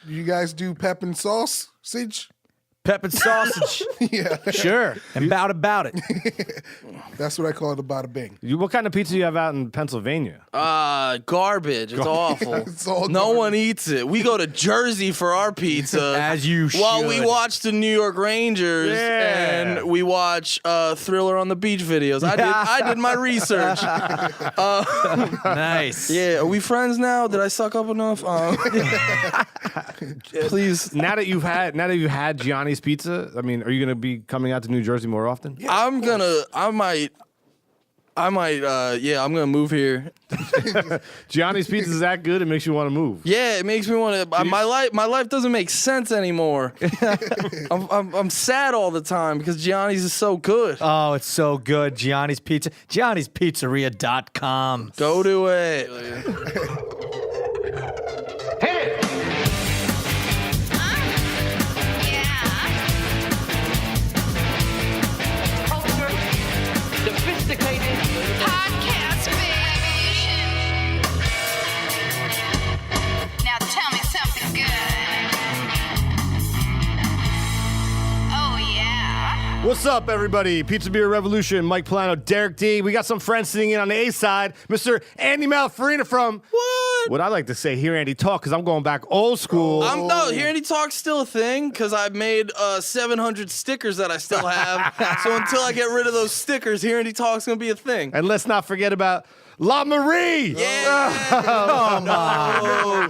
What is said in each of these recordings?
You guys do pep and sausage? Pep and sausage. Yeah. Sure. And about it. That's what I call it, a bada bing. What kind of pizza do you have out in Pennsylvania? Garbage. It's awful. It's all no garbage. one eats it. We go to Jersey for our pizza. As you While should. we watch the New York Rangers and we watch Thriller on the Beach videos. I did my research. Nice. Yeah, are we friends now? Did I suck up enough? Please. Now that you've had Gianni's Pizza, I mean, are you going to be coming out to New Jersey more often? Yeah, I'm gonna move here. Gianni's Pizza is that good? It makes you want to move. Yeah, it makes me want to. My life doesn't make sense anymore. I'm sad all the time because Gianni's is so good. Oh, it's so good. Gianni's Pizza. Gianni'sPizzeria.com. Go to it. Sophisticated podcast, baby. Now tell me something good. Oh, yeah. What's up, everybody? Pizza Beer Revolution, Mike Polano, Derek D. We got some friends sitting in on the A side. Mr. Andy Malafarina from what I like to say, Hear Andy Talk, because I'm going back old school. Hear Andy Talk's still a thing because I've made 700 stickers that I still have. So until I get rid of those stickers, Hear Andy Talk's gonna be a thing. And let's not forget about LeMaire. Yeah.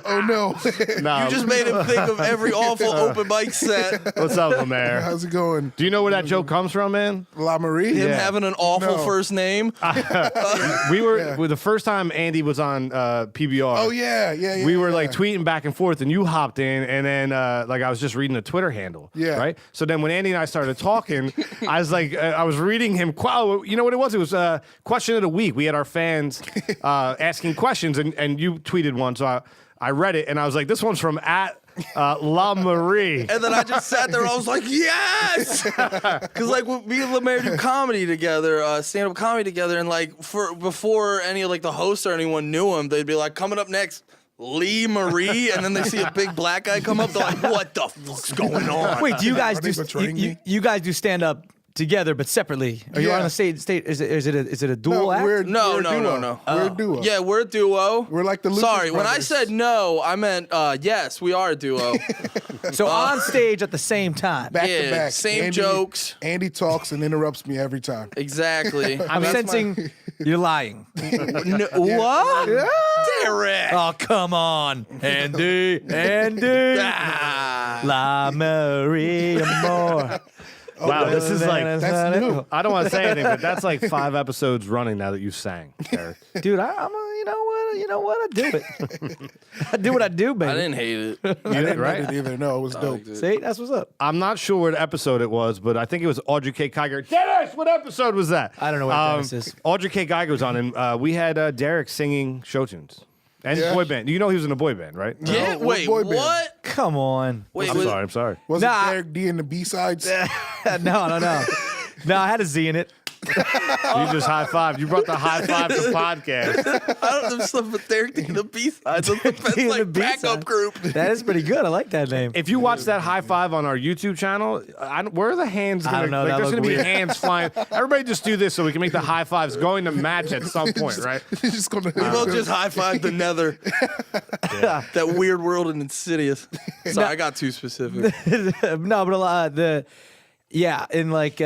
Oh, no. No. You just made him think of every awful open mic set. What's up, LeMaire? How's it going? Do you know where that joke comes from, man? La Marie? Him Yeah. having an awful No. first name. We were the first time Andy was on PBR. Oh, yeah. We were yeah. like tweeting back and forth, and you hopped in, and then like I was just reading the Twitter handle. Yeah. Right. So then when Andy and I started talking, I was like, I was reading him. You know what it was? It was question of the week. We had our fans asking questions, and you tweeted one, so I read it, and I was like, this one's from LeMaire. And then I just sat there and I was like, yes! Because like me and LeMaire do comedy together, stand-up comedy together, and like before any of like the hosts or anyone knew him, they'd be like, coming up next, LeMaire, and then they see a big black guy come up, they're like, what the fuck's going on? Wait, do you guys Are they do betraying me? you guys do stand up together but separately? Are you Yeah. on the stage? Is it a dual No, act? we're a No. duo. We're a duo. Yeah, we're a duo. We're like the Lucas Sorry, when I brothers. said no, I meant yes, we are a duo. So on stage at the same time. Back to Yeah, back. same jokes. Andy talks and interrupts me every time. Exactly. I'm sensing you're lying. What? Derek! Oh, come on. Andy. Ah. La Maria Moore. Wow, this is like That's new. I don't want to say anything, but that's like 5 episodes running now that you sang, Derek. Dude, you know what? I do it. I do what I do, baby. I didn't hate it. You did, Right? right? Either. No, it was dope. See, that's what's up. I'm not sure what episode it was, but I think it was Audrey K. Geiger. Dennis, what episode was that? I don't know what Dennis is. Audrey K. Geiger was on, and we had Derek singing show tunes. And Yeah. boy band. You know he was in a boy band, right? Yeah, what wait, boy band? what? Come on. Wait, I'm sorry. Was Nah. it Derek D in the B-sides? No. No, I had a Z in it. You just high-fived. You brought the high-five to podcast. I don't know stuff with Derek D and the B-sides. That's the best D and the like backup B-sides. group. That is pretty good. I like that name. If you watch that high-five on our YouTube channel, where are the hands going I don't know, Like, that there's looked going to be weird. hands flying. Everybody just do this so we can make the high-fives going to match at some point, right? He's just gonna. We both just high-fived the nether. That weird world in Insidious. Sorry, I got too specific. No, but in like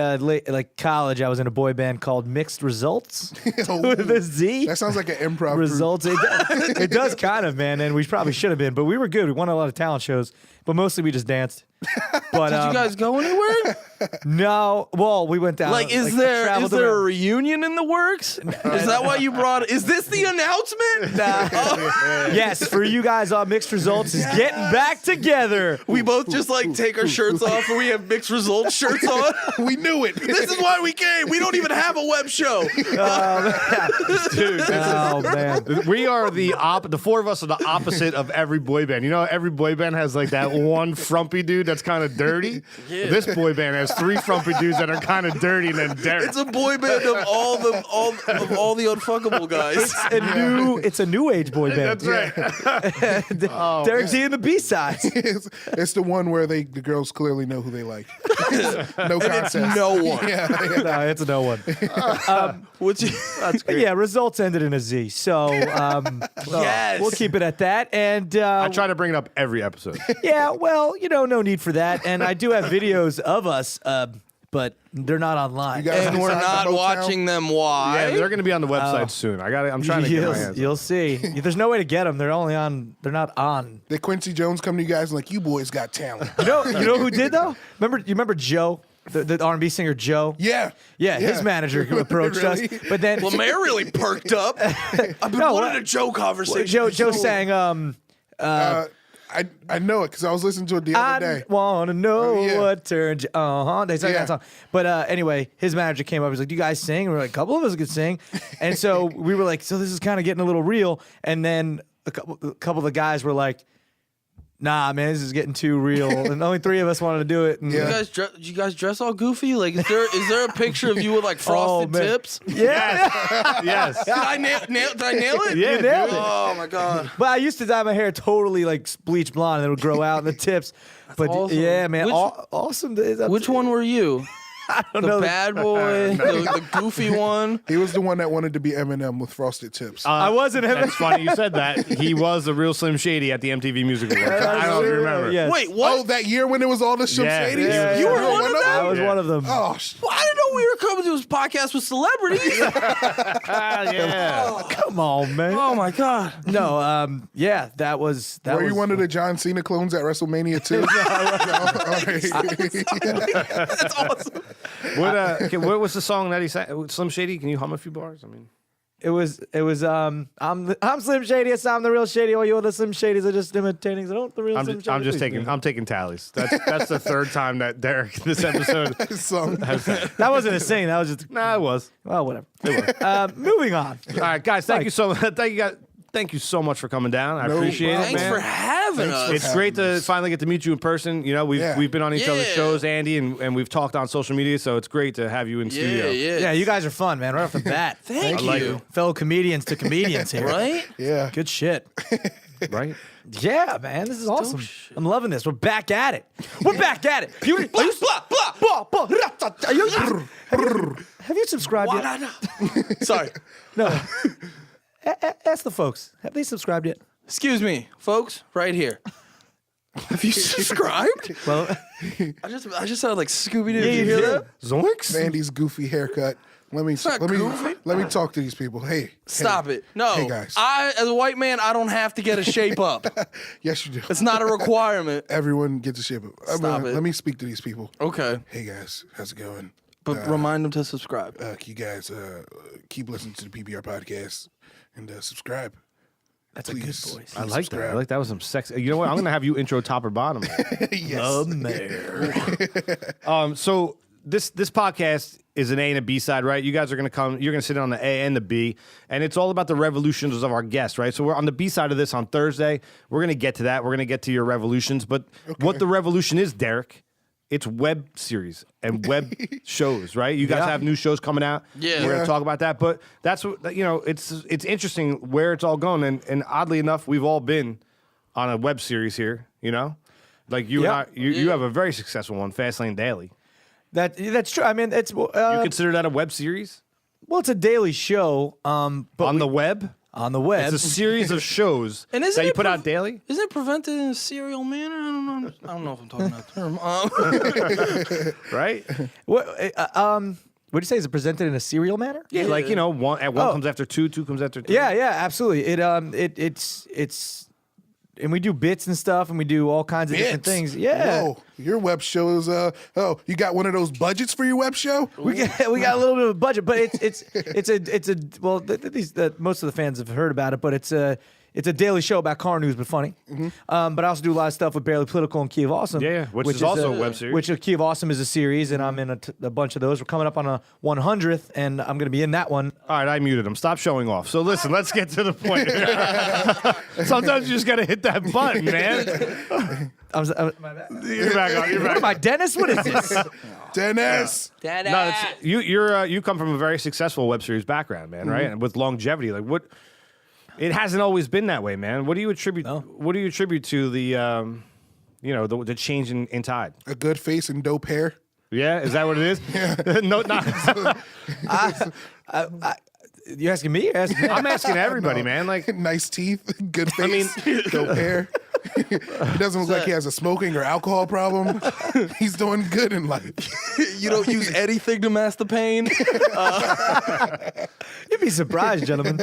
college, I was in a boy band called Mixed Results with a Z. That sounds like an improv group. Results. It does kind of, man, and we probably should have been, but we were good. We won a lot of talent shows, but mostly we just danced. But Did you guys go anywhere? no, well, we went down. Like, is there traveled a around. reunion in the works? Is that why you brought it? Is this the announcement? Yes, for you guys on Mixed Results is getting back together. We both just like take our shirts off and we have mixed results shirts on. We knew it. This is why we came. We don't even have a web show. Dude, Oh man. we are the four of us are the opposite of every boy band. You know, every boy band has like that one frumpy dude that's kind of dirty. Yeah. This boy band has 3 frumpy dudes that are kind of dirty and then Derek. It's a boy band of all the unfuckable guys. It's a new age boy band. That's right. Derek Z and the B-sides. It's the one where the girls clearly know who they like. No And contest. it's no one. No, it's no one. That's great. Yeah, results ended in a Z. So Yes. we'll keep it at that. And I try to bring it up every episode. yeah, well, no need for that. And I do have videos of us, but they're not online. You guys And we're inside the not Motown? watching them. Why? Yeah, they're going to be on the website soon. I'm trying to get my hands. You'll see. There's no way to get them. They're only on. They're not on. Did Quincy Jones come to you guys and like, you boys got talent? You know who did though? You remember Joe, the R&B singer Joe? Yeah. Yeah, his manager approached Really? us, but then LeMaire really perked up. I've been wanting a Joe conversation. Joe sang. I know it because I was listening to it the I other day. want to know Yeah. what turned you. They sang Yeah. that song. But anyway, his manager came up. He was like, "Do you guys sing?" And we were like, "A couple of us could sing." And so we were like, "So this is kind of getting a little real." And then a couple of the guys were like, "Nah, man, this is getting too real." And only 3 of us wanted to do it. And Yeah. You guys dress all goofy? Like, is there a picture of you with like frosted man. tips? yeah. Yes. Did I nail it? Yeah, You nailed dude. it. Oh my god. But I used to dye my hair totally like bleach blonde, and it would grow out in the tips. But awesome. yeah, man, Which- awesome. Which one were you? I don't The know. bad boy, the goofy one. He was the one that wanted to be Eminem with frosted tips. I wasn't him. That's funny you said that. He was the real Slim Shady at the MTV Music Awards. I don't remember. Yes. Wait, what? Oh, that year when it was all the Shum Yeah. Shadys? Yeah, You were one of them? I was Yeah. one of them. Oh, Well, I didn't know we were coming to this podcast with celebrities. Yeah. Come on, man. Oh my god. No, yeah, that was. were was, you one of the John Cena clones at WrestleMania 2? That's awesome. What was the song that he sang? Slim Shady? Can you hum a few bars? I mean, It was. I'm Slim Shady. Yes, I'm the real Shady. All you other Slim Shadys are just imitating. So don't the real Slim Shady. I'm just please. I'm taking tallies. That's the 3rd time that Derek this episode. Song. That wasn't a sing. That was just. Nah, it was. Well, whatever. Moving on. All right, guys. Thank you so Thank you so much for coming down. I appreciate it, Thanks man. for having us. It's great to finally get to meet you in person. We've been on each other's Yeah. shows, Andy, and we've talked on social media, so it's great to have you in studio. Yeah, you guys are fun, man. Right off the bat. Thank I like you. it. Fellow comedians to comedians here. Right? Yeah. Good shit. Right? Yeah, man, this is awesome. I'm loving this. We're back at it. We're back at it. Have you subscribed yet? Sorry. No. Ask the folks. Have they subscribed yet? Excuse me, folks, right here. Have you subscribed? Well, I just sounded like Scooby Doo. Yeah, you hear that? Zoinks? Andy's goofy haircut. Let me not goofy. let me talk to these people. Hey, Stop it. No. Hey, guys. I, as a white man, I don't have to get a shape up. Yes, you do. It's not a requirement. Everyone gets a shape up. Stop it. Let me speak to these people. Okay. Hey guys, how's it going? But remind them to subscribe. Can you guys keep listening to the PBR podcast and subscribe? that's a good Please. voice. I like that. I like that was some sexy. You know what? I'm gonna have you intro top or bottom. Yes. So this podcast is an A and a B side, right? You guys are gonna come. You're gonna sit on the A and the B, and it's all about the revolutions of our guests, right? So we're on the B side of this on Thursday. We're gonna get to that. We're gonna get to your revolutions, but what the revolution is, Derek? It's web series and web shows, right? You guys Yeah. have new shows coming out. Yeah. We're Yeah. gonna talk about that, but that's what it's interesting where it's all going, and oddly enough, we've all been on a web series here. Like you Yeah. and I, you have a very successful one, Fastlane Daily. That's true. I mean, it's You consider that a web series well, it's a daily show. But on the web? on the web, It's a series of shows And isn't that you it put out daily. Isn't it prevented in a serial manner? I don't know if I'm talking that term. Right? what do you say? Is it presented in a serial manner? Yeah, like one comes after two comes after two. Yeah, absolutely. It's and we do bits and stuff, and we do all kinds of different Bits. things. Yeah, Whoa, your web show is you got one of those budgets for your web show? we got a little bit of a budget, but it's a well. Most of the fans have heard about it, but it's a daily show about car news, but funny. But I also do a lot of stuff with Barely Political and Key of Awesome. Yeah, which is also a web series. Which Key of Awesome is a series, and I'm in a bunch of those. We're coming up on a 100th, and I'm going to be in that one. All right, I muted him. Stop showing off. So listen, let's get to the point. Sometimes you just got to hit that button, man. my bad. You're back on. You're What back am I, Dennis? What is this? Dennis. No, you come from a very successful web series background, man, right? And with longevity, like what? It hasn't always been that way, man. What do you attribute? What do you attribute to the, the change in tide? A good face and dope hair. Yeah, is that what it is? No, not. You asking me? Or asking I'm asking everybody, man. Like, Nice teeth, good face, dope hair. He doesn't look like he has a smoking or alcohol problem. He's doing good in life. You don't use anything to mask the pain. You'd be surprised, gentlemen.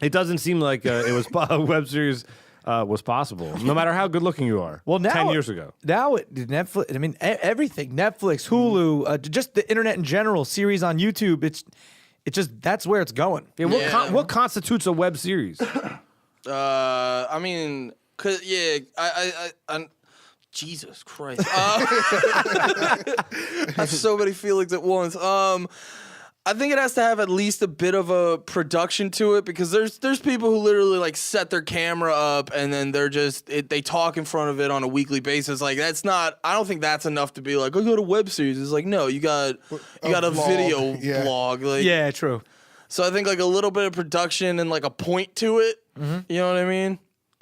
it doesn't seem like it was a web series was possible, no matter how good looking you are. Well, now 10 years ago. Now Netflix. I mean, everything. Netflix, Hulu, just the internet in general. Series on YouTube. It's just that's where it's going. Yeah, what constitutes a web series? I mean, I Jesus Christ. I have so many feelings at once. I think it has to have at least a bit of a production to it because there's people who literally like set their camera up and then they talk in front of it on a weekly basis. Like that's not. I don't think that's enough to be like, I got a web series. It's like no, you got a vlog, video yeah. blog. Like, Yeah, true. So I think like a little bit of production and like a point to it. You know what I mean?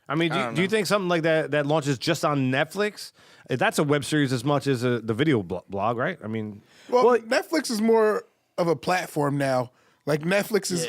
I mean, do you think something like that launches just on Netflix? That's a web series as much as the video blog, right? I mean, Well, Netflix is more of a platform now. Like Netflix is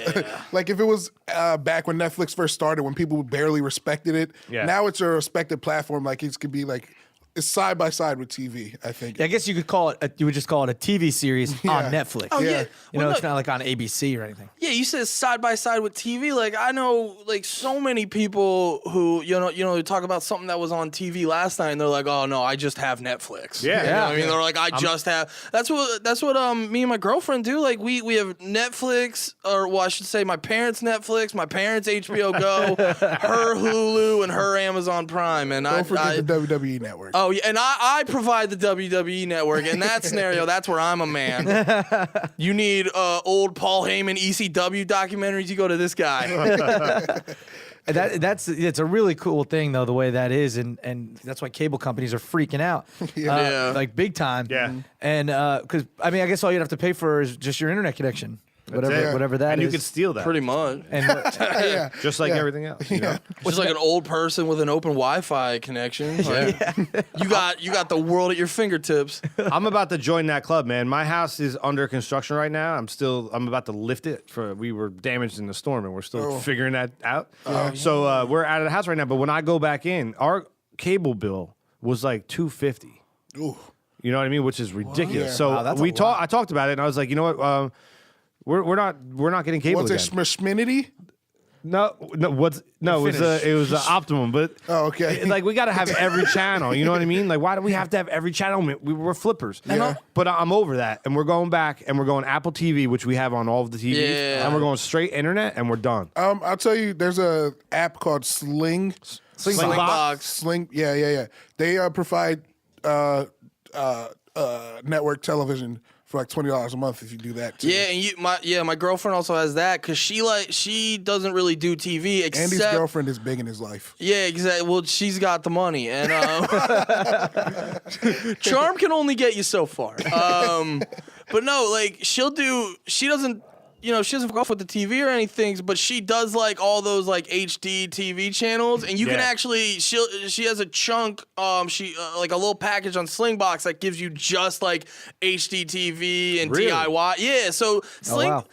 like if it was back when Netflix first started, when people barely respected it. Yeah. Now it's a respected platform. Like it could be like it's side by side with TV. I think. Yeah, I guess you could call it. You would just call it a TV series on Netflix. Oh, yeah. You know, Well, it's no- not like on ABC or anything. Yeah, you said side by side with TV. Like I know, like so many people who they talk about something that was on TV last night, and they're like, "Oh no, I just have Netflix." Yeah. You know what I mean, they're like, "I just have." That's what me and my girlfriend do. Like we have Netflix, or well, I should say, my parents' Netflix, my parents' HBO Go, her Hulu, and her Amazon Prime, and Don't forget the WWE network. Oh yeah, and I provide the WWE network. In that scenario, that's where I'm a man. You need old Paul Heyman ECW documentaries. You go to this guy. And it's a really cool thing though, the way that is, and that's why cable companies are freaking out, Yeah. like big time. Yeah. And because I mean, I guess all you'd have to pay for is just your internet connection, whatever that and is. you could steal that. Pretty much. And Yeah. Just like everything else. You know? Just like an old person with an open Wi-Fi connection. Like, you got the world at your fingertips. I'm about to join that club, man. My house is under construction right now. I'm about to lift it. We were damaged in the storm, and we're still figuring that out. So we're out of the house right now. But when I go back in, our cable bill was like $250. Ooh. You know what I mean? Which is ridiculous. Yeah. So Wow, that's a I talked about it, and I was like, you know what? We're not getting cable What's again. it, Schminity? No, it was Optimum, but Oh, okay. like we got to have every channel. You know what I mean? Like, why do we have to have every channel? We were flippers. Yeah. But I'm over that, and we're going back, and we're going Apple TV, which we have on all of the TVs, Yeah. and we're going straight internet, and we're done. I'll tell you, there's a app called Slingbox. Sling. Yeah. They provide network television for like $20 a month if you do that too. Yeah, and my girlfriend also has that because she doesn't really do TV except Andy's girlfriend is big in his life. Yeah, exactly. Well, she's got the money, and charm can only get you so far. But no, like she doesn't go off with the TV or anything, but she does like all those like HD TV channels, and you can actually she has a chunk like a little package on Slingbox that gives you just like HD TV and Really? DIY. Yeah, so wow.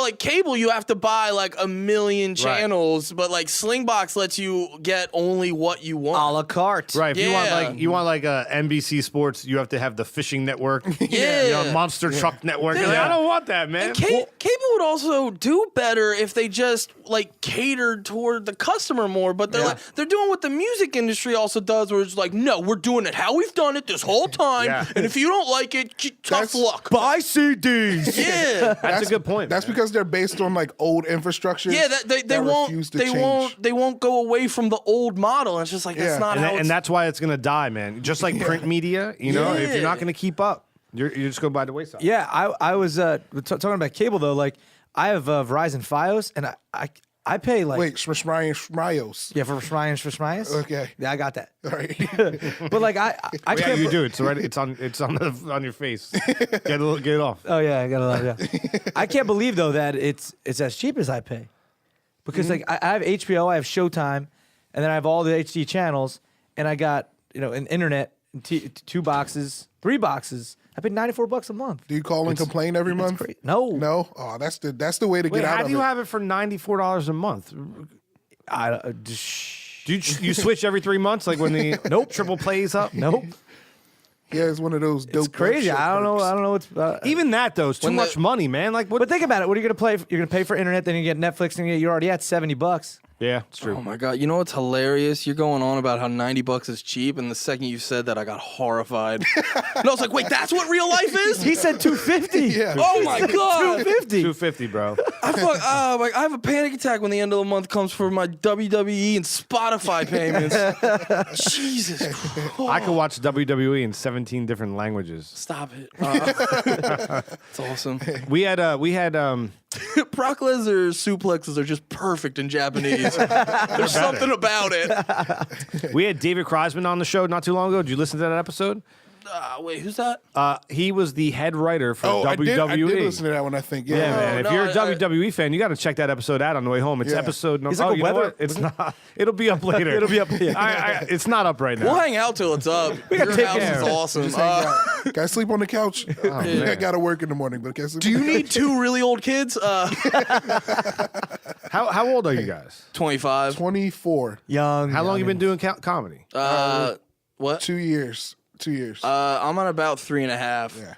like cable you have to buy like a million channels, but like Slingbox lets you get only what you want. a la carte. Right. If Yeah. you want like NBC Sports, you have to have the fishing network. Yeah. Monster Truck Network. You're like, Yeah. I don't want that, man. And cable would also do better if they just like catered toward the customer more, but they're doing what the music industry also does, where it's like, no, we're doing it how we've done it this whole time, Yeah. and if you don't like it, tough luck. Buy CDs. Yeah, That's a good point. That's man. because they're based on like old infrastructure. yeah, they refuse to change. won't go away from the old model. And it's just like that's Yeah. not how. And that's why it's gonna die, man. Just like print media, if Yeah. you're not gonna keep up, you're just going by the wayside. Yeah, I was talking about cable though. Like I have Verizon Fios, and I pay like Wait, Shmyos. yeah for Shmyos. Okay. Yeah, I got that. All right. But like I Yeah, can't. you do. It's right. It's on your face. Get it off. Oh yeah, I got a lot. Yeah, I can't believe though that it's as cheap as I pay, because like I have HBO, I have Showtime, and then I have all the HD channels, and I got an internet, and 2 boxes, 3 boxes. I paid $94 a month. Do you call and complain every month? Great. No, No. Oh, that's the way to Wait, get out how of do you it. have it for $94 a month? shh. Do you switch every 3 months, like when the triple plays up? Nope. Yeah, it's one of those dope. It's crazy. show I don't know. perks. I don't know what's. Even that though is too much money, man. Like what? But think about it. What are you gonna play? You're gonna pay for internet, then you get Netflix, and you're already at $70. Yeah, it's true. Oh my god! You know what's hilarious? You're going on about how $90 is cheap, and the second you said that, I got horrified. And I was like, "Wait, that's what real life is?" He said $250. Yeah. Oh my god! $250. $250, bro. I have a panic attack when the end of the month comes for my WWE and Spotify payments. Jesus Christ! I could watch WWE in 17 different languages. Stop it. It's awesome. We had Brock Lesnar suplexes are just perfect in Japanese. There's something about it. we had David Kreisman on the show not too long ago. Did you listen to that episode? Wait, who's that? He was the head writer for Oh, WWE. I did listen to that one. I think. Yeah. Yeah, man. If no, you're a I- WWE fan, you got to check that episode out on the way home. It's Yeah. episode number. He's like oh, a you know weather- what? It's not. It'll be up later. It'll be up. Yeah. It's not up right now. We'll hang out till it's up. Your take house care. is awesome. Just hang out. Can I sleep on the couch? man. I got to work in the morning, but can I sleep Do on you the couch? need 2 really old kids? How old are you guys? 25. 24. Young. How long you been doing comedy? What? 2 years. 2 years. I'm on about 3.5. yeah.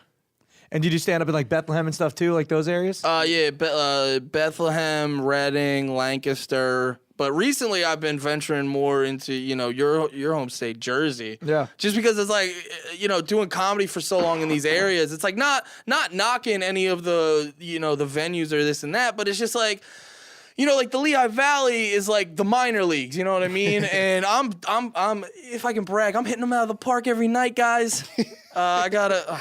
And did you stand up in like Bethlehem and stuff too, like those areas? Yeah, Bethlehem, Reading, Lancaster. But recently, I've been venturing more into your home state, Jersey. Yeah. Just because it's like doing comedy for so long in these areas, it's like not knocking any of the the venues or this and that, but it's just like. Like the Lehigh Valley is like the minor leagues, you know what I mean? And I'm if I can brag, I'm hitting them out of the park every night, guys. I gotta.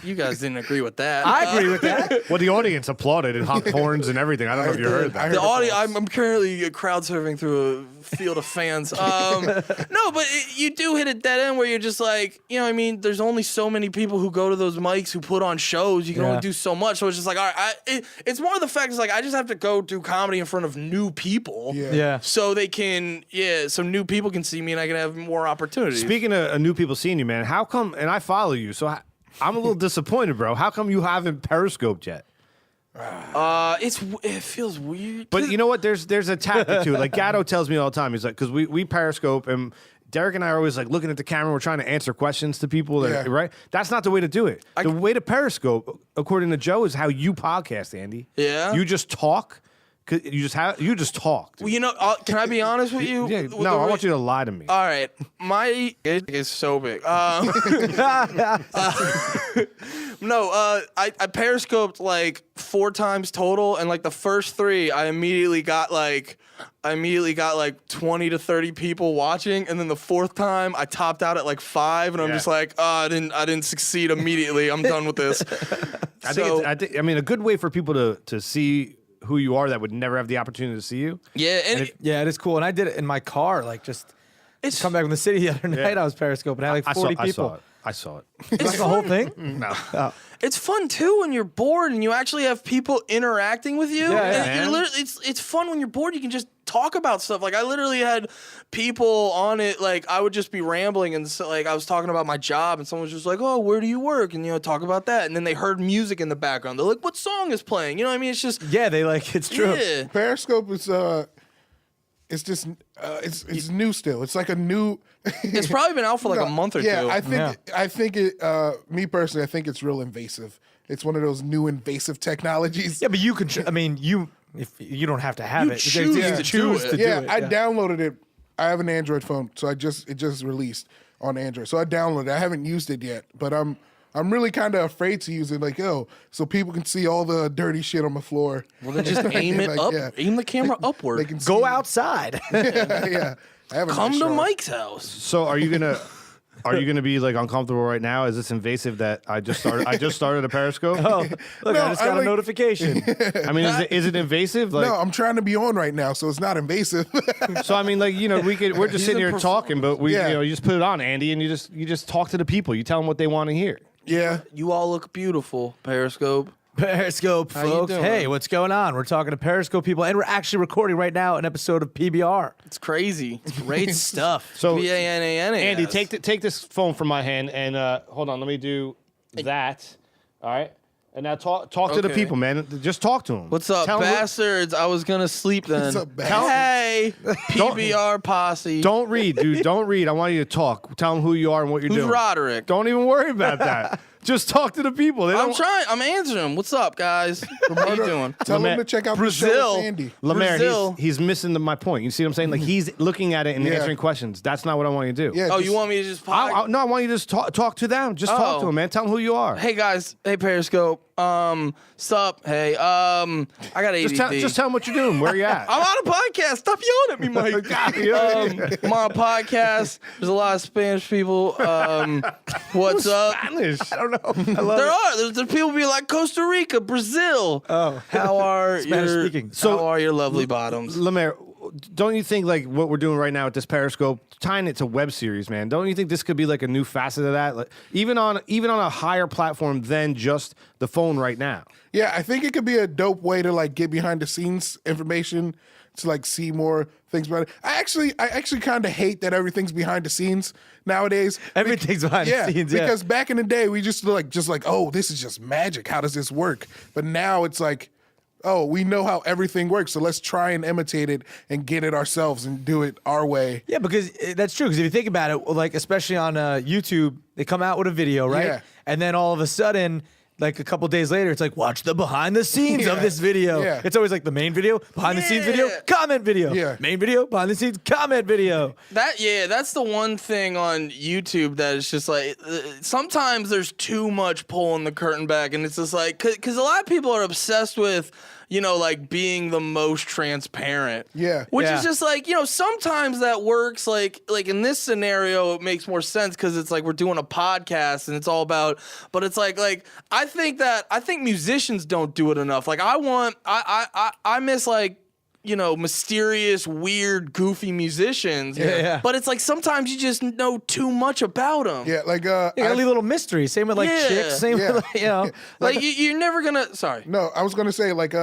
You guys didn't agree with that. I agree with that. Well, the audience applauded and honked horns and everything. I don't know if you heard that. The audio. I'm currently crowd surfing through a field of fans. No, but you do hit a dead end where you're just like, I mean, there's only so many people who go to those mics who put on shows. You can only do so much. So it's just like, all right, it's more the fact is like I just have to go do comedy in front of new people. Yeah. So they can, so new people can see me and I can have more opportunities. Speaking of new people seeing you, man, how come? And I follow you, so I'm a little disappointed, bro. How come you haven't periscoped yet? It feels weird. But you know what? There's a tactic to it. Like Gatto tells me all the time. He's like, because we periscope and Derek and I are always like looking at the camera. We're trying to answer questions to people, that, Yeah. right? That's not the way to do it. The way to periscope, according to Joe, is how you podcast, Andy. Yeah? You just talk. You just talk. dude. Well, can I be honest with you? Yeah, no, I want you to lie to me. All right, my it is so big. No, I periscoped like 4 times total, and like the first 3, I immediately got like 20 to 30 people watching, and then the 4th time I topped out at like 5, and I'm Yeah. just like, I didn't succeed immediately. I'm done with this. I mean, a good way for people to see who you are that would never have the opportunity to see you. Yeah, and Yeah, it is cool. And I did it in my car, like just come back from the city the other night. I was periscoping. I had like 40 people. I saw it. That's the whole thing? No. it's fun too when you're bored and you actually have people interacting with you. Yeah, And man. you're it's fun when you're bored. You can just talk about stuff. Like I literally had people on it. Like I would just be rambling and so, like I was talking about my job and someone was just like, "Oh, where do you work?" And talk about that. And then they heard music in the background. They're like, "What song is playing?" You know what I mean? It's just Yeah, it's true. yeah. Periscope is it's just it's new still. It's like a new. It's probably been out for like a month or two. I think it. Me personally, I think it's real invasive. It's one of those new invasive technologies. Yeah, but you could, if you don't have to have You it. choose You to choose do it. to do Yeah, it. I downloaded it. I have an Android phone, so it just released on Android. So I downloaded it. I haven't used it yet, but I'm really kind of afraid to use it. Like, so people can see all the dirty shit on the floor. Well, then just aim it Like, up. yeah. Aim the camera upward. They can see. Go outside. Yeah. I have a Come nice to shower. Mike's house. So are you gonna? Are you going to be like uncomfortable right now? Is this invasive that I just started a Periscope? Oh, look, No, I just I got a like- notification. I mean, is it invasive? Like, No, I'm trying to be on right now, so it's not invasive. so I mean, like, you know, we're just sitting here talking, but Yeah. you just put it on, Andy, and you just talk to the people. You tell them what they want to hear. Yeah. You all look beautiful, Periscope. Periscope, How you folks. doing? Hey, what's going on? We're talking to Periscope people, and we're actually recording right now an episode of PBR. It's crazy. Great stuff. So, PANANAS. Andy, take this phone from my hand and hold on. Let me do that. All right. And now talk to the Okay. people, man. Just talk to them. What's up, Tell 'em bastards? I was gonna sleep then. What's up, bastards? Hey, PBR posse. Don't read, dude. Don't read. I want you to talk. Tell them who you are and what you're Who's doing. Roderick? Don't even worry about that. Just talk to the people. They I'm don't. trying. I'm answering. What's up, guys? How you doing? Tell Lemaire- them to check out Brazil. the show with Andy. LeMaire, Brazil. he's missing my point. You see what I'm saying? Like he's looking at it and Yeah. answering questions. That's not what I want you to do. Yeah. Oh, just- you want me to just No, I want you to just talk to them. Just talk to Oh. them, man. Tell them who you are. Hey guys. Hey Periscope. Sup? Hey. I got ADD. Just tell them what you're doing. Where you at? I'm on a podcast. Stop yelling at me, Mike. I'm on a podcast. There's a lot of Spanish people. What's up? Spanish. I don't know. I love There it. are. There's people be like Costa Rica, Brazil. Oh. How are Spanish your speaking. how are your lovely bottoms? LeMaire, don't you think like what we're doing right now with this Periscope, tying it to web series, man? Don't you think this could be like a new facet of that, like, even on a higher platform than just the phone right now? Yeah, I think it could be a dope way to like get behind the scenes information to like see more things about it. I actually kind of hate that everything's behind the scenes nowadays. Everything's behind Yeah, the scenes. Yeah. because back in the day we just like oh, this is just magic. How does this work? But now it's like, oh, we know how everything works, so let's try and imitate it and get it ourselves and do it our way. Yeah, because that's true. Because if you think about it, like especially on YouTube, they come out with a video, right? Yeah. And then all of a sudden, like a couple days later, it's like, watch the behind the scenes of this video. Yeah. It's always like the main video, behind the scenes video, Yeah. comment video. Yeah. Main video, behind the scenes, comment video. That's the one thing on YouTube that is just like sometimes there's too much pulling the curtain back, and it's just like because a lot of people are obsessed with, you know, like being the most transparent. Yeah. Which Yeah. is just like, you know, sometimes that works. Like in this scenario, it makes more sense because it's like we're doing a podcast and it's all about. But it's like I think musicians don't do it enough. Like I miss like, you know, mysterious, weird, goofy musicians. Yeah. But it's like sometimes you just know too much about them. Yeah, like You gotta leave a little mystery. Same with like Yeah. chicks. Same Yeah. with like, you know. Like you're never gonna. Sorry. No, I was gonna say like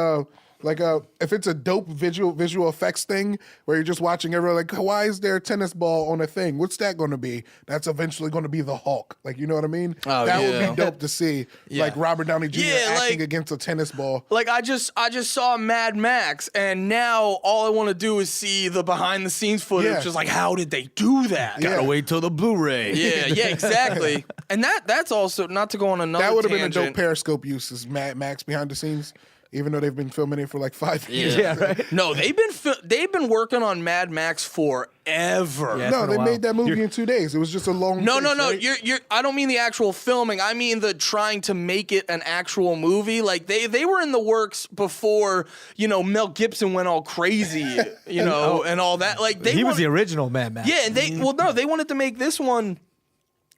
if it's a dope visual effects thing where you're just watching everyone like, why is there a tennis ball on a thing? What's that going to be? That's eventually going to be the Hulk. Like, you know what I mean? Oh, that yeah. would be dope to see. Yeah. Like Robert Downey Jr. Yeah, acting like- against a tennis ball. Like I just saw Mad Max, and now all I want to do is see the behind the scenes footage. Yeah. Just like, how did they do that? Yeah. Gotta wait till the Blu-ray. Yeah, exactly. And that's also not to go on another. That would have been a tangent. dope Periscope use is Mad Max behind the scenes, even though they've been filming it for like 5 years. Yeah, right. No, they've been working on Mad Max forever. Yeah. No, It's been a they while. made that movie in 2 days. It was just a long. No, take, right? You're. I don't mean the actual filming. I mean the trying to make it an actual movie. Like they were in the works before, you know, Mel Gibson went all crazy, you know, and all that. Like He was the original Mad Max. Yeah, and they wanted to make this one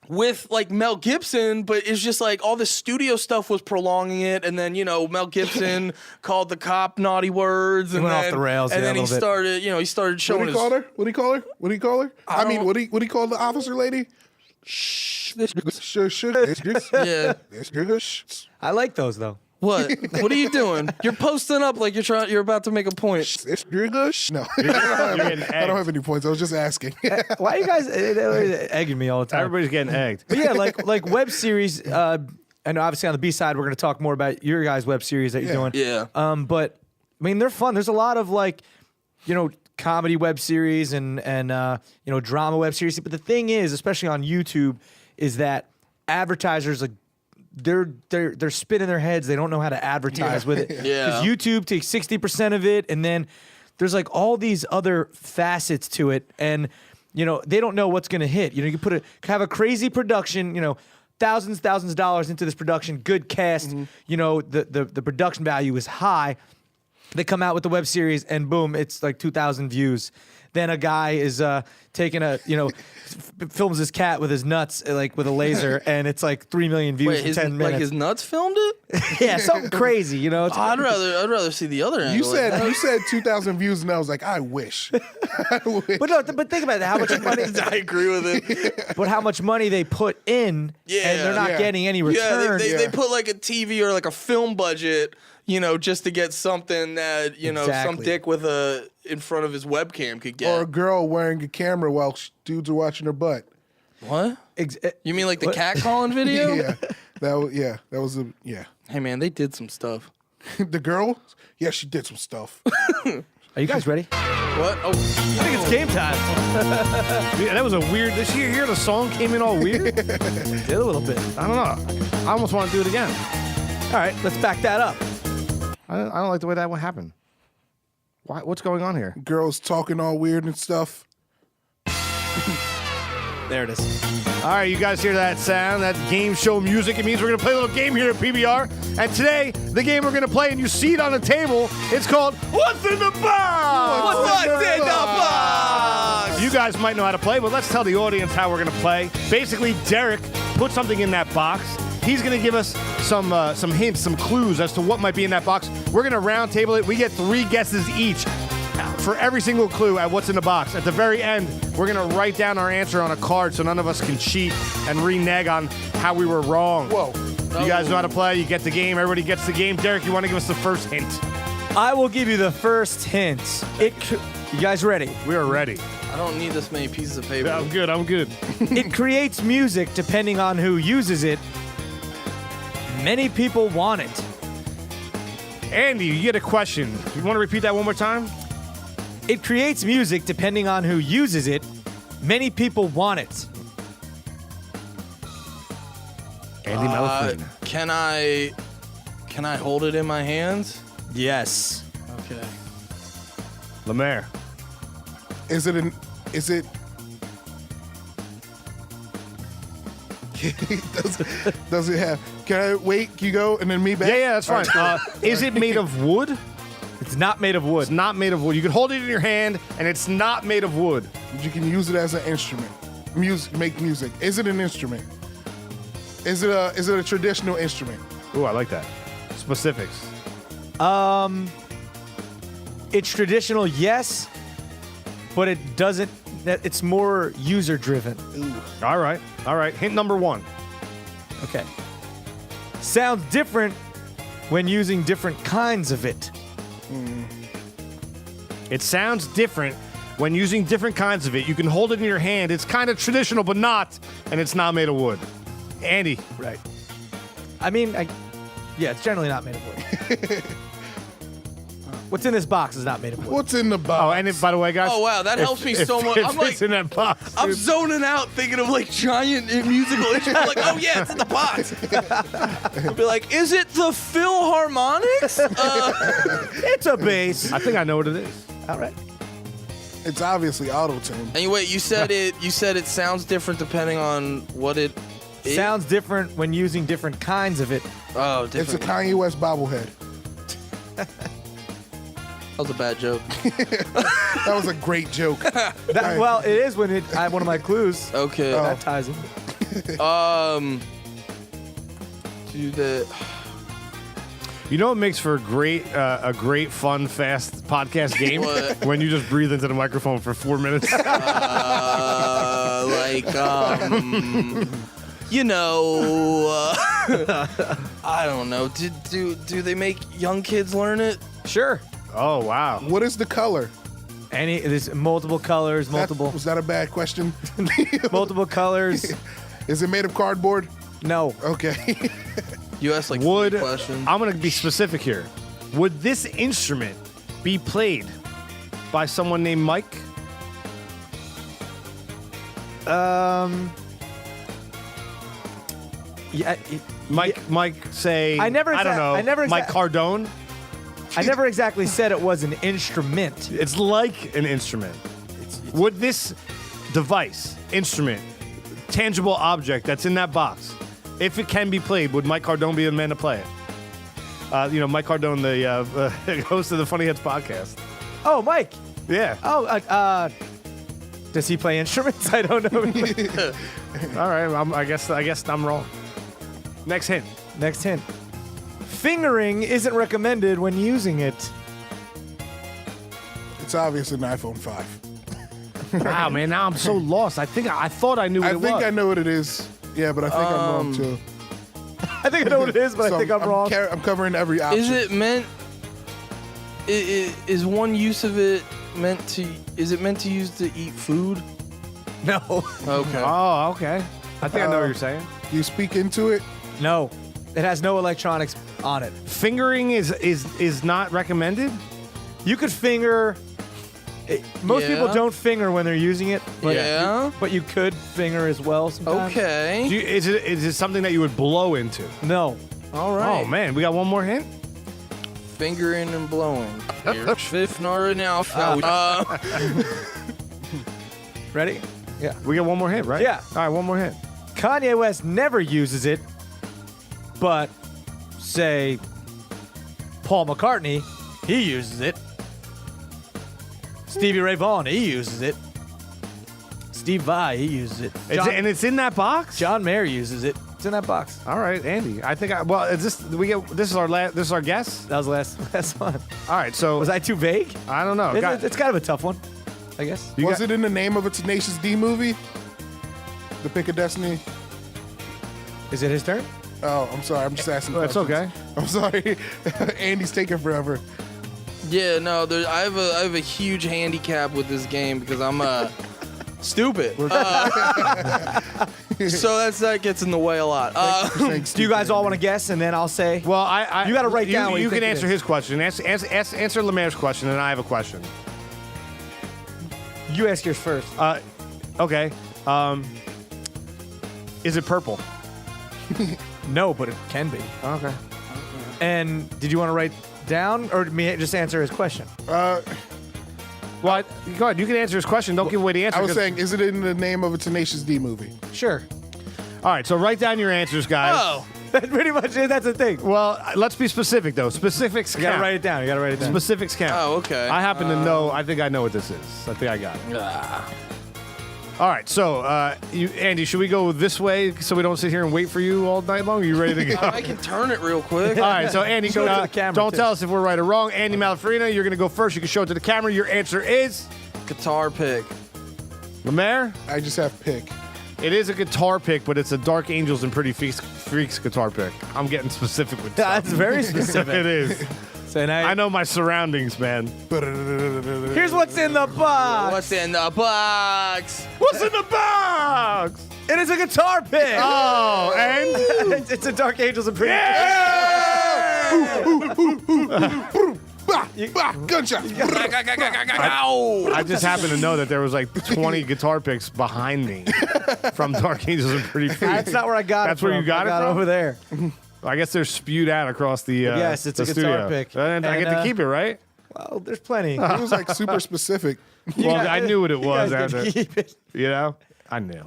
with like Mel Gibson, but it's just like all the studio stuff was prolonging it, and then, you know, Mel Gibson called the cop naughty words, and went off then, the rails, and yeah, then a he little bit. started, you know, he started showing What do his. you call her? What do you call her? What do you call her? I mean, don't- what do you call the officer lady? Yeah. I like those though. What? What are you doing? You're posting up like you're about to make a point. No, getting I don't have any points. I was just asking. Why are you guys egging me all the time? Everybody's getting egged. But yeah, like web series. And obviously on the B side, we're going to talk more about your guys' web series that you're doing. Yeah. But I mean, they're fun. There's a lot of like, you know, comedy web series and you know, drama web series. But the thing is, especially on YouTube, is that advertisers like they're spinning their heads. They don't know how to advertise with it. Yeah. Because YouTube takes 60% of it, and then there's like all these other facets to it, and you know they don't know what's going to hit. You know, you can have a crazy production. You know, thousands of dollars into this production, good cast. You know, the production value is high. They come out with the web series, and boom, it's like 2,000 views. then a guy is taking films his cat with his nuts like with a laser, and it's like 3 million views in 10 minutes. Like his nuts filmed it? Yeah, something crazy, you know. It's, I'd rather see the other angle. You said 2,000 views, and I was like, I wish. I wish. but think about it, how much money. I agree with it. But how much money they put in, and they're not Yeah. getting any Yeah, return. they put like a TV or like a film budget, just to get something that some Exactly. dick with in front of his webcam could get. Or a girl wearing a camera while dudes are watching her butt. What? You mean like the cat calling video? Yeah, that was Hey man, they did some stuff. The girl, yeah, she did some stuff. Are you guys ready? What? Oh, I think it's game time. Yeah, that was a weird. Did you hear the song came in all weird? Did a little bit. I don't know. I almost want to do it again. All right, let's back that up. I don't like the way that one happened. Why? What's going on here? Girls talking all weird and stuff. There it is. All right, you guys hear that sound? That game show music. It means we're going to play a little game here at PBR. And today, the game we're going to play, and you see it on the table, it's called What's in the Box? what's in the box? You guys might know how to play, but let's tell the audience how we're going to play. Basically, Derek put something in that box. He's going to give us some hints, some clues as to what might be in that box. We're going to round table it. We get 3 guesses each for every single clue at what's in the box. At the very end, we're going to write down our answer on a card so none of us can cheat and renege on how we were wrong. Whoa. You guys know how to play. You get the game. Everybody gets the game. Derek, you want to give us the first hint? I will give you the first hint. You guys ready? We are ready. I don't need this many pieces of paper. I'm good. I'm good. It creates music depending on who uses it. Many people want it. Andy, you get a question. You want to repeat that one more time? It creates music depending on who uses it. Many people want it. Andy Malafarina. Can I hold it in my hands? Yes. Okay. LeMaire. Is it does it have? Can I wait? Can you go and then me back? Yeah, that's fine. Is it made of wood? It's not made of wood. It's not made of wood. You can hold it in your hand, and it's not made of wood. You can use it as an instrument. Make music. Is it an instrument? Is it a traditional instrument? Ooh, I like that. Specifics. It's traditional, yes, but it doesn't. It's more user driven. All right. Hint number 1. Okay. Sounds different when using different kinds of it. It sounds different when using different kinds of it. You can hold it in your hand. It's kind of traditional, but not, and it's not made of wood. Andy. Right. I mean, yeah, it's generally not made of wood. What's in this box is not made of wood. What's in the box? Oh, and by the way, guys. Oh, wow, that helps me so much. It I'm like- fits in that box. I'm zoning out thinking of like giant musical instruments. Like, oh yeah, it's in the box. I'll be like, is it the Philharmonics? It's a bass. I think I know what it is. All right. It's obviously auto-tune. And wait, you said it sounds different depending on what it is? Sounds different when using different kinds of it. Oh, It's a different. Kanye West bobblehead. That was a bad joke. That was a great joke. Well, it is when I have one of my clues. Okay. That ties in. Do the You know what makes for a great, fun, fast podcast game? What? When you just breathe into the microphone for 4 minutes. I don't know. Do they make young kids learn it? Sure. Oh, wow. What is the color? There's multiple colors, Was that a bad question? multiple colors. Is it made of cardboard? No. Okay. You asked like Would 3 questions. I'm going to be specific here. Would this instrument be played by someone named Mike? Yeah. Mike, say I don't know. Mike Cardone. I never exactly said it was an instrument. It's like an instrument. Would this device, instrument, tangible object that's in that box, if it can be played, would Mike Cardone be the man to play it? Mike Cardone, the host of the Funny Heads podcast. Oh, Mike. Yeah. Oh, does he play instruments? I don't know. All right. I guess I'm wrong. Next hint. Next hint. Fingering isn't recommended when using it. It's obvious in iPhone 5. Wow, man. Now I'm so lost. I thought I knew what I it was. think I know what it is. Yeah, but I think I'm wrong too. I think I know what it is, but So I think I'm wrong. I'm covering every option. Is it meant? Is one use of it meant to? Is it meant to use to eat food? No. Okay. Oh, okay. I think I know what you're saying. You speak into it? No. It has no electronics on it. Fingering is not recommended. You could finger. Most people Yeah. don't finger when they're using it. But Yeah. But you could finger as well sometimes. Okay. Is it something that you would blow into? No. All right. Oh man, we got one more hint. Fingering and blowing. Here. Fifth nor now. Ready? Yeah. We got one more hint, right? Yeah. All right, one more hint. Kanye West never uses it, but say Paul McCartney, he uses it. Stevie Ray Vaughan, he uses it. Steve Vai, he uses it. And it's in that box. John Mayer uses it. It's in that box. All right, Andy. I think. This is our guess. That was the last one. All right. So Was I too vague? I don't know. It's kind of a tough one, I guess. Was it in the name of a Tenacious D movie? The Pick of Destiny? Is it his turn? Oh, I'm sorry. I'm just asking. It's questions. okay. I'm sorry. Andy's taking forever. Yeah. No. I have a huge handicap with this game because I'm stupid. So that gets in the way a lot. Thanks, Do you guys Steve. all want to guess, and then I'll say? Well, I You gotta write down what you You can think it answer is. his question. Answer Lemaire's question, and I have a question. You ask yours first. Okay. Is it purple? No, but it can be. Okay. And did you want to write down, or me just answer his question? Well, go ahead. You can answer his question. Don't give away the answer. I was 'cause- saying, is it in the name of a Tenacious D movie? Sure. All right. So write down your answers, guys. Oh. Pretty much, that's the thing. Well, let's be specific though. Specifics You gotta count. write it down. You gotta write it down. Specifics count. Oh, okay. I happen to know. I think I know what this is. I think I got it. All right. So, Andy, should we go this way so we don't sit here and wait for you all night long? Are you ready to go? I can turn it real quick. All right, so Andy, Show it to the camera, don't too. tell us if we're right or wrong. Andy Malafarina, you're going to go first. You can show it to the camera. Your answer is Guitar pick. Lemaire. I just have pick. It is a guitar pick, but it's a Dark Angels and Pretty Freaks guitar pick. I'm getting specific with That's stuff. very specific. It is. So now, I know my surroundings, man. here's what's in the box. What's in the box? What's in the box? It is a guitar pick. Oh, and It's a Dark Angels and Pretty. Gunshot. I just happen to know that there was like 20 guitar picks behind me from Dark Angels and Pretty Freaks. That's not where I got it That's from. where you got I it from? over there. I guess they're spewed out across the Yes, it's the a guitar studio. pick. And I And, get to keep it, right? Well, there's plenty. It was like super specific. Well, I knew what it You was guys after. can keep it. You know? I knew.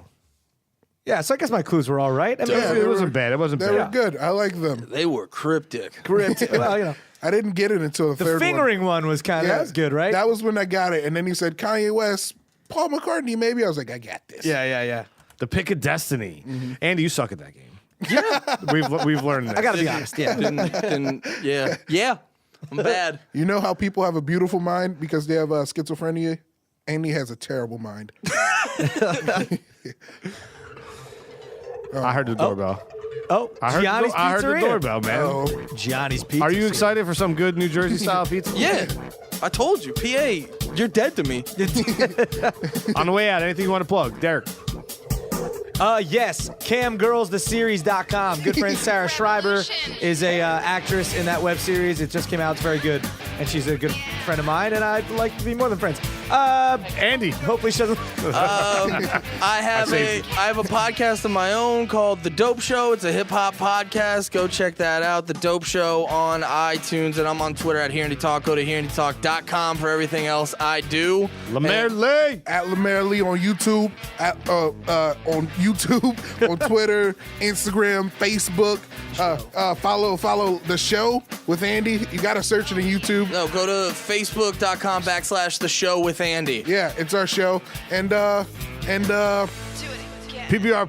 Yeah, so I guess my clues were all right. I mean, Yeah, It wasn't bad. It wasn't They bad. were good. I like them. They were cryptic. gripped. Well, you know, I didn't get it until the the third fingering one was kind of that was good, right? That was when I got it. And then he said Kanye West, Paul McCartney, maybe. I was like, I got this. yeah. The pick of destiny. Andy, you suck at that game. Yeah. we've learned that. I gotta be honest. Yeah. Yeah. I'm bad. You know how people have a beautiful mind because they have schizophrenia? Andy has a terrible mind. I heard the doorbell. Oh, I heard, Gianni's I heard the Pizzeria. doorbell, man. Oh, Gianni's Pizza. Are you excited for some good New Jersey style pizza? Yeah. I told you, PA, you're dead to me. On the way out, anything you want to plug? Derek. Yes, camgirlstheseries.com. Good friend Sarah Schreiber is a actress in that web series. It just came out. It's very good. And she's a good friend of mine, and I'd like to be more than friends. Andy. Hopefully she doesn't. I have a podcast of my own called The Dope Show. It's a hip hop podcast. Go check that out. The Dope Show on iTunes, and I'm on Twitter at HearAndyTalk. Go to HearAndyTalk.com for everything else I do. LeMaire Lee. at LeMaire Lee on YouTube, on Twitter, Instagram, Facebook. Follow the show with Andy. You gotta search it on YouTube. No, go to Facebook.com/the show with Andy. Yeah, it's our show. And PBR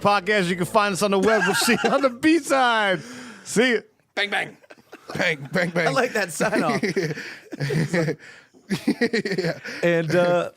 Podcast. You can find us on the web. We'll see you on the B-side. See you. Bang, bang. bang, bang, bang. I like that sign off. And